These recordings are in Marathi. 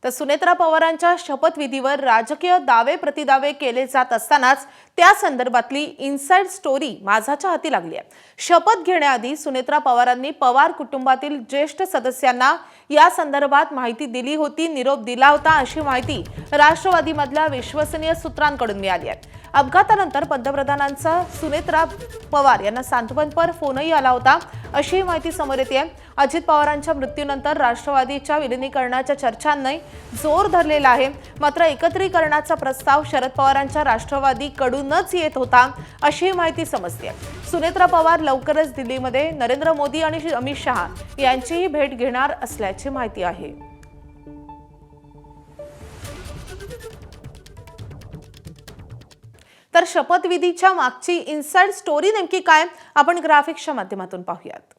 तर सुनेत्रा पवारांच्या शपथविधीवर राजकीय दावे प्रतिदावे केले जात असतानाच त्या संदर्भातली इनसाइड स्टोरी माझाच्या हाती लागली आहे। शपथ घेण्याआधी सुनेत्रा पवारांनी पवार कुटुंबातील ज्येष्ठ सदस्यांना या संदर्भात माहिती दिली होती, निरोप दिला होता अशी माहिती राष्ट्रवादीमधल्या विश्वसनीय सूत्रांकडून मिळाली आहे। अपघातानंतर पंतप्रधानांचा सुनेत्रा पवार यांना सांत्वनपर फोनही आला होता अशी माहिती समोर येते। अजित पवारांच्या मृत्यूनंतर राष्ट्रवादीच्या विलीनीकरणाच्या चर्चांनी जोर धरलेला आहे। मात्र एकत्रीकरणाचा प्रस्ताव शरद पवारांच्या राष्ट्रवादीकडूनच येत होता अशी माहिती समजते। सुनेत्रा पवार लवकरच दिल्लीमध्ये नरेंद्र मोदी आणि अमित शहा यांचीही भेट घेणार असल्याची माहिती आहे। तर शपथविधीच्या मागची इनसाइड स्टोरी नेमकी काय आपण ग्राफिक्सच्या माध्यमातून पाहूयात।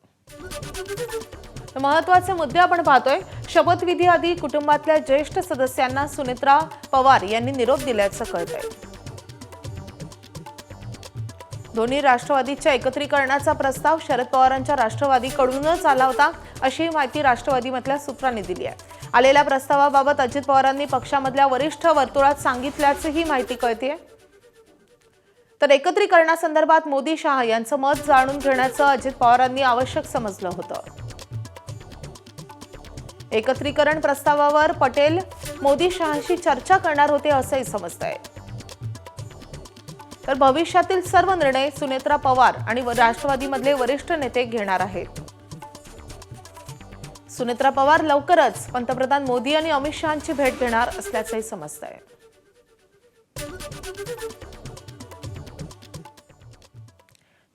महत्त्वाचे मुद्दे आपण पाहतोय। शपथविधी आधी कुटुंबातल्या ज्येष्ठ सदस्यांना सुनेत्रा पवार यांनी निरोप दिल्याचं कळतंय। दोन्ही राष्ट्रवादीच्या एकत्रीकरणाचा प्रस्ताव शरद पवारांच्या राष्ट्रवादीकडूनच आला होता अशी माहिती राष्ट्रवादीमधल्या सूत्रांनी दिली आहे। आलेल्या प्रस्तावाबाबत अजित पवारांनी पक्षामधल्या वरिष्ठ वर्तुळात सांगितल्याची ही माहिती कळतेय। तर एकत्रीकरणासंदर्भात मोदी शहा यांचं मत जाणून घेण्याचं अजित पवारांनी आवश्यक समजलं होतं। एकत्रीकरण प्रस्तावावर पटेल मोदी शहांशी चर्चा करणार होते असंही समजतंय। तर भविष्यातील सर्व निर्णय सुनेत्रा पवार आणि राष्ट्रवादीमधले वरिष्ठ नेते घेणार आहेत। सुनेत्रा पवार लवकरच पंतप्रधान मोदी आणि अमित शहांची भेट घेणार असल्याचंही समजतंय।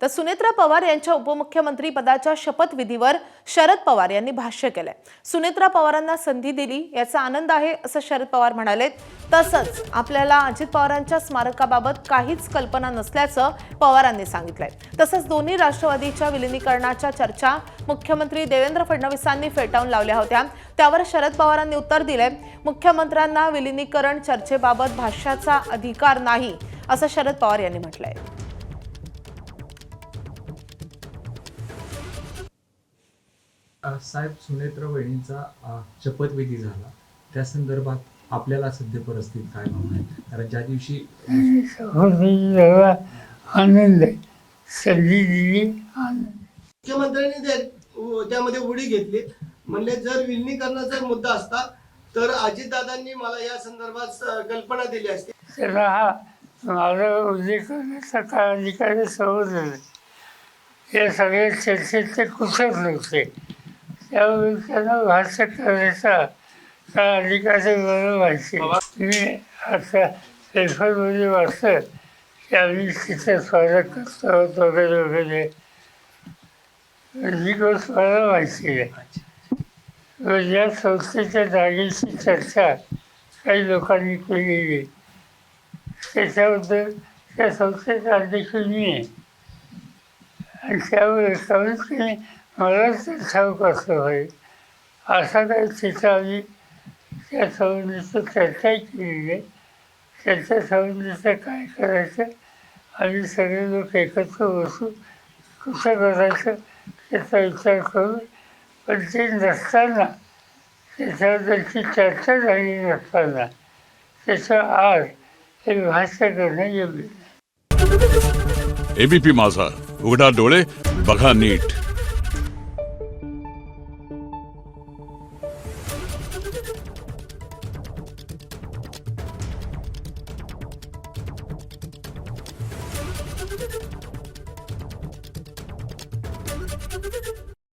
तर सुनेत्रा पवार यांच्या उपमुख्यमंत्री पदाच्या शपथविधीवर शरद पवार यांनी भाष्य केलंय। सुनेत्रा पवारांना संधी दिली याचा आनंद आहे असं शरद पवार म्हणाले। तसंच आपल्याला अजित पवारांच्या स्मारकाबाबत काहीच कल्पना नसल्याचं पवारांनी सांगितलंय। तसंच दोन्ही राष्ट्रवादीच्या विलीनीकरणाच्या चर्चा मुख्यमंत्री देवेंद्र फडणवीसांनी फेटाळून लावल्या होत्या, त्यावर शरद पवारांनी उत्तर दिलंय। मुख्यमंत्र्यांना विलीनीकरण चर्चेबाबत भाष्याचा अधिकार नाही असं शरद पवार यांनी म्हटलंय। साहेब, सुनेत्रा वहिनींचा शपथविधी झाला, त्या संदर्भात आपल्याला सध्या परिस्थिती काय भावना आहे? कारण ज्या दिवशी आनंद आहे, संधी दिली आनंद। मुख्यमंत्र्यांनी त्यामध्ये उडी घेतली, म्हणले जर विलीनीकरणाचा मुद्दा असता तर अजितदादांनी मला या संदर्भात कल्पना दिली असती। त्याला हा माझा उल्लेख करण्याचा काय अधिकार समजलं, या सगळ्या चर्चेत ते कुठच नव्हते, त्यावेळी त्यांना भाष्य करायचा काय अधिकाराची गरज व्हायची। मी आता पेपरमध्ये वाचलं की आम्ही तिचं स्वागत करतो आहोत वगैरे वगैरे, ही गोष्ट मला माहिती आहे। या संस्थेच्या जागेची चर्चा काही लोकांनी केलेली, त्याच्याबद्दल त्या संस्थेचा अध्यक्ष मी आहे आणि त्यामुळे कमीत कमी मलाच ठाऊक असं होईल असा काही तिथं आम्ही त्या संबंधीचं चर्चा केलेली आहे। त्याच्या संबंधीचं काय करायचं आम्ही सगळे लोक एकत्र बसू, कुठं करायचं त्याचा विचार करू, पण ते नसताना त्याच्याबद्दलची चर्चा झाली नसताना त्याचं आज हे भाष्य करणं योग्य नाही। एबीपी माझा, उघडा डोळे बघा नीट।